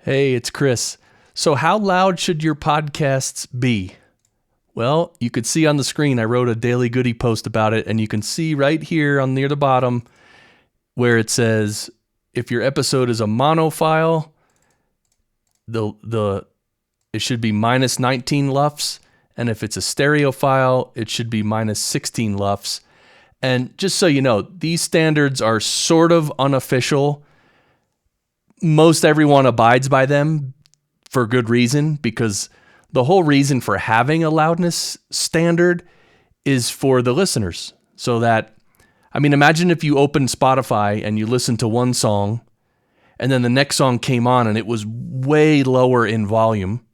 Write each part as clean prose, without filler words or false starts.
Hey, it's Chris. So how loud should your podcasts be? Well, you could see on the screen, I wrote a Daily Goody post about it, and you can see right here on near the bottom where it says, if your episode is a mono file, it should be minus 19 LUFS, and if it's a stereo file, it should be minus 16 LUFS. And just so you know, these standards are sort of unofficial. Most everyone abides by them for good reason, because the whole reason for having a loudness standard is for the listeners. So that, imagine if you opened Spotify and you listened to one song and then the next song came on and it was way lower in volume.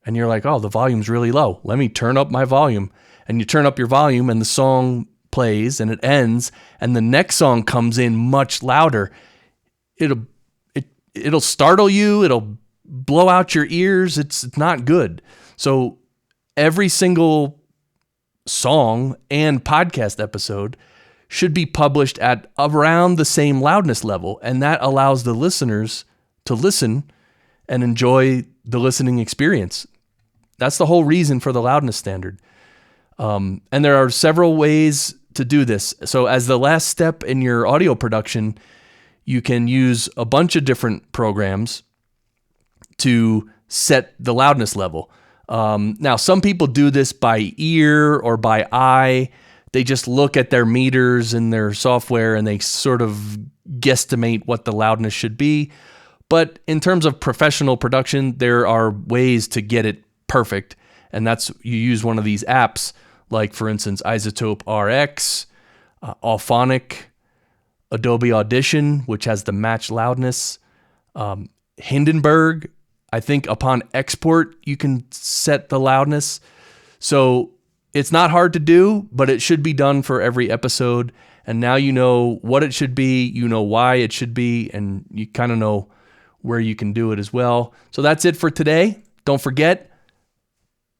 And you're like, oh, the volume's really low. Let me turn up my volume. And you turn up your volume and the song plays and it ends and the next song comes in much louder. It'll startle you. It'll blow out your ears. It's not good. So every single song and podcast episode should be published at around the same loudness level. And that allows the listeners to listen and enjoy the listening experience. That's the whole reason for the loudness standard. And there are several ways to do this. So as the last step in your audio production, you can use a bunch of different programs to set the loudness level. Now, some people do this by ear or by eye. They just look at their meters in their software and they sort of guesstimate what the loudness should be. But in terms of professional production, there are ways to get it perfect. And that's, you use one of these apps, like for instance, Isotope RX, Auphonic, Adobe Audition, which has the match loudness, Hindenburg. I think upon export, you can set the loudness. So it's not hard to do, but it should be done for every episode. And now you know what it should be, you know why it should be, and you kind of know where you can do it as well. So that's it for today. Don't forget,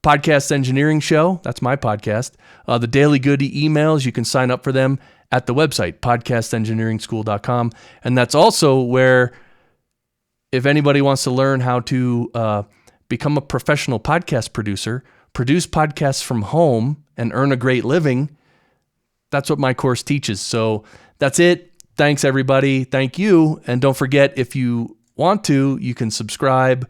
Podcast Engineering Show, that's my podcast. The Daily Goody emails, you can sign up for them at the website, podcastengineeringschool.com. And that's also where, if anybody wants to learn how to become a professional podcast producer, produce podcasts from home, and earn a great living, that's what my course teaches. So that's it. Thanks, everybody. Thank you. And don't forget, if you want to, you can subscribe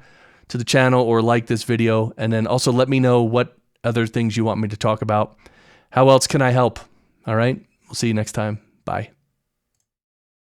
to the channel or like this video. And then also let me know what other things you want me to talk about. How else can I help? All right. We'll see you next time. Bye.